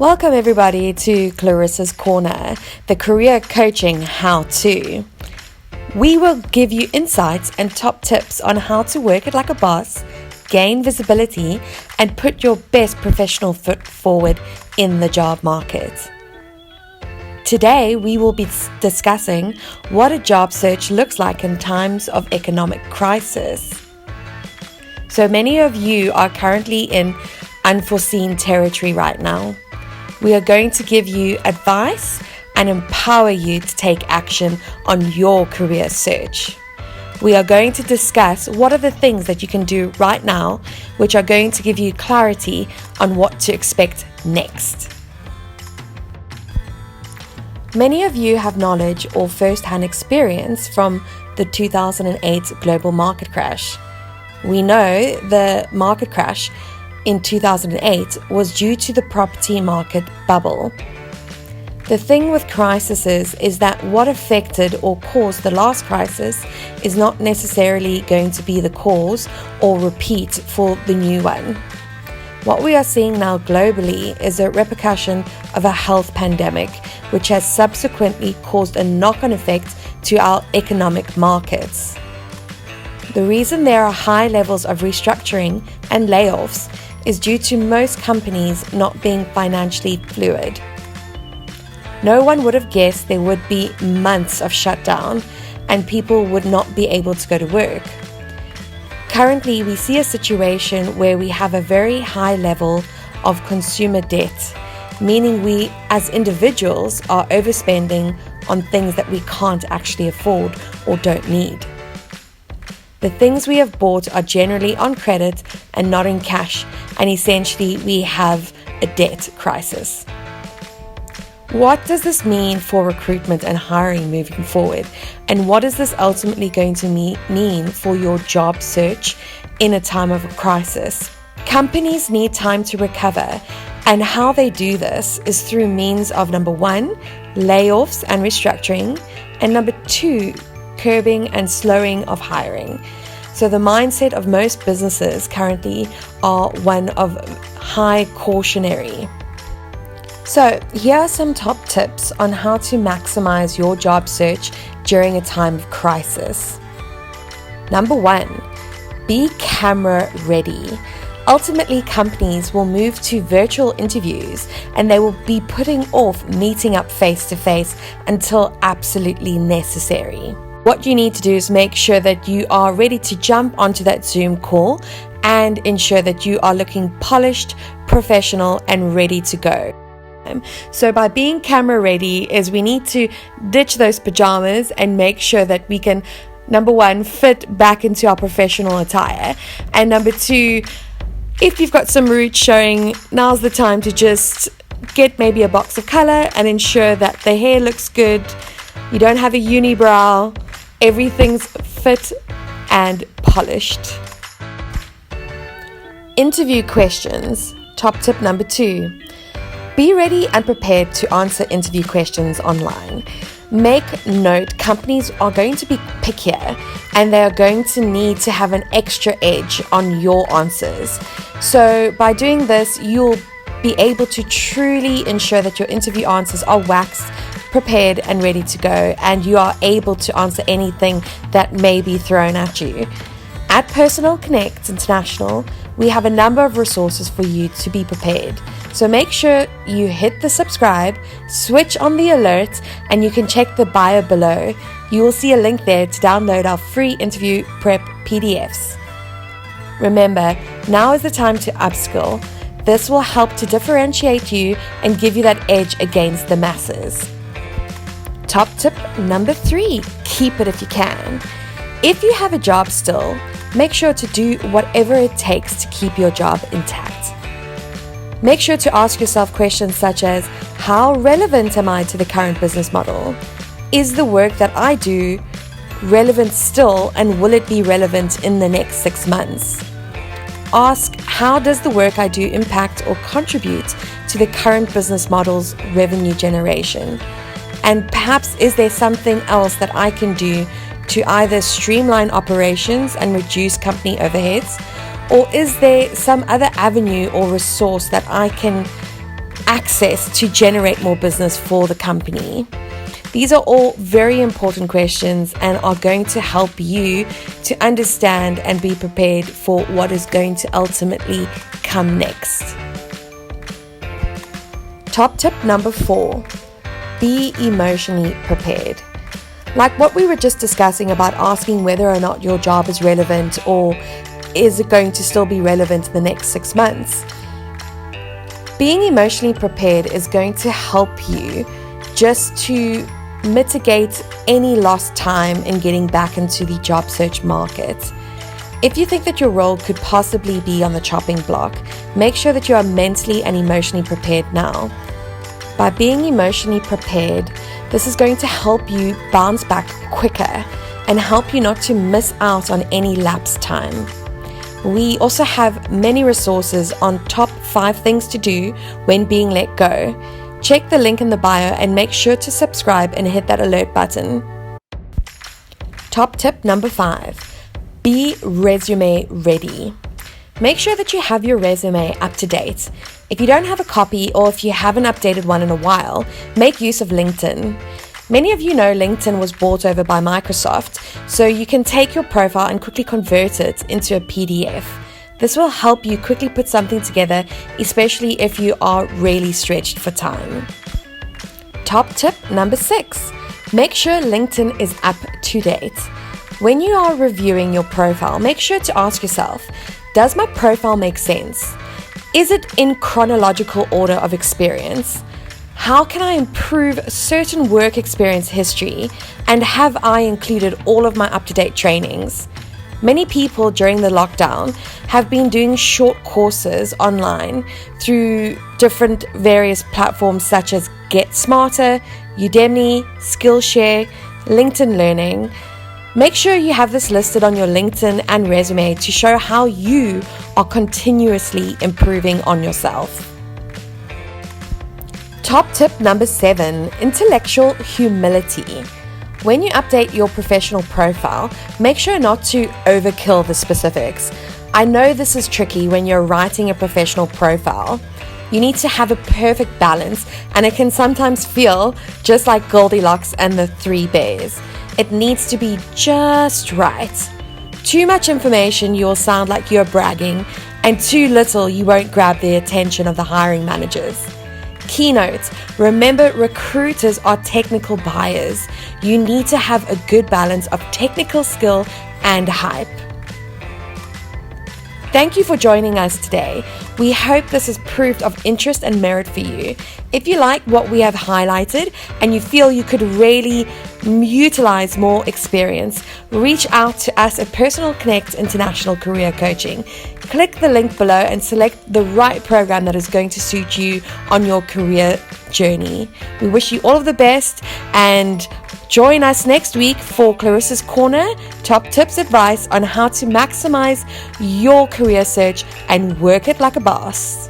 Welcome everybody to Clarissa's Corner, the career coaching how-to. We will give you insights and top tips on how to work it like a boss, gain visibility, and put your best professional foot forward in the job market. Today, we will be discussing what a job search looks like in times of economic crisis. So many of you are currently in unforeseen territory right now. We are going to give you advice and empower you to take action on your career search. We are going to discuss what are the things that you can do right now, which are going to give you clarity on what to expect next. Many of you have knowledge or first-hand experience from the 2008 global market crash. We know the market crash in 2008 was due to the property market bubble. The thing with crises is that what affected or caused the last crisis is not necessarily going to be the cause or repeat for the new one. What we are seeing now globally is a repercussion of a health pandemic, which has subsequently caused a knock-on effect to our economic markets. The reason there are high levels of restructuring and layoffs is due to most companies not being financially fluid. No one would have guessed there would be months of shutdown and people would not be able to go to work. Currently, we see a situation where we have a very high level of consumer debt, meaning we as individuals are overspending on things that we can't actually afford or don't need. The things we have bought are generally on credit and not in cash, and essentially we have a debt crisis. What does this mean for recruitment and hiring moving forward? And what is this ultimately going to mean for your job search in a time of a crisis? Companies need time to recover, and how they do this is through means of number one, layoffs and restructuring, and number two, curbing and slowing of hiring. So the mindset of most businesses currently are one of high cautionary. So here are some top tips on how to maximize your job search during a time of crisis. Number one, be camera ready. Ultimately, companies will move to virtual interviews and they will be putting off meeting up face-to-face until absolutely necessary. What you need to do is make sure that you are ready to jump onto that Zoom call and ensure that you are looking polished, professional, and ready to go. So by being camera ready is we need to ditch those pajamas and make sure that we can, number one, fit back into our professional attire. And number two, if you've got some roots showing, now's the time to just get maybe a box of color and ensure that the hair looks good. You don't have a unibrow. Everything's fit and polished. Interview questions. Top tip number two. Be ready and prepared to answer interview questions online. Make note, companies are going to be pickier and they are going to need to have an extra edge on your answers. So by doing this, you'll be able to truly ensure that your interview answers are waxed, prepared and ready to go, and you are able to answer anything that may be thrown at you. At Personal Connect International, we have a number of resources for you to be prepared. So make sure you hit the subscribe, switch on the alert, and you can check the bio below. You will see a link there to download our free interview prep PDFs. Remember, now is the time to upskill. This will help to differentiate you and give you that edge against the masses. Top tip number three, keep it if you can. If you have a job still, make sure to do whatever it takes to keep your job intact. Make sure to ask yourself questions such as, how relevant am I to the current business model? Is the work that I do relevant still, and will it be relevant in the next 6 months? Ask, how does the work I do impact or contribute to the current business model's revenue generation? And perhaps is there something else that I can do to either streamline operations and reduce company overheads, or is there some other avenue or resource that I can access to generate more business for the company? These are all very important questions and are going to help you to understand and be prepared for what is going to ultimately come next. Top tip number 4, be emotionally prepared. Like what we were just discussing about asking whether or not your job is relevant or is it going to still be relevant in the next 6 months. Being emotionally prepared is going to help you just to mitigate any lost time in getting back into the job search market. If you think that your role could possibly be on the chopping block, make sure that you are mentally and emotionally prepared now. By being emotionally prepared, this is going to help you bounce back quicker and help you not to miss out on any lapsed time. We also have many resources on top 5 things to do when being let go. Check the link in the bio and make sure to subscribe and hit that alert button. Top tip number 5, be resume ready. Make sure that you have your resume up to date. If you don't have a copy or if you haven't updated one in a while, make use of LinkedIn. Many of you know LinkedIn was bought over by Microsoft, so you can take your profile and quickly convert it into a PDF. This will help you quickly put something together, especially if you are really stretched for time. Top tip number 6, make sure LinkedIn is up to date. When you are reviewing your profile, make sure to ask yourself, does my profile make sense? Is it in chronological order of experience? How can I improve certain work experience history? And have I included all of my up-to-date trainings? Many people during the lockdown have been doing short courses online through different various platforms such as Get Smarter, Udemy, Skillshare, LinkedIn Learning. Make sure you have this listed on your LinkedIn and resume to show how you are continuously improving on yourself. Top tip number 7, intellectual humility. When you update your professional profile, make sure not to overkill the specifics. I know this is tricky when you're writing a professional profile. You need to have a perfect balance, and it can sometimes feel just like Goldilocks and the 3 bears. It needs to be just right. Too much information, you will sound like you're bragging, and too little, you won't grab the attention of the hiring managers. Keynote: remember, recruiters are technical buyers. You need to have a good balance of technical skill and hype. Thank you for joining us today. We hope this has proved of interest and merit for you. If you like what we have highlighted and you feel you could really utilize more experience, reach out to us at Personal Connect International Career Coaching. Click the link below and select the right program that is going to suit you on your career journey. We wish you all of the best, and join us next week for Clarissa's Corner, top tips advice on how to maximize your career search and work it like a boss.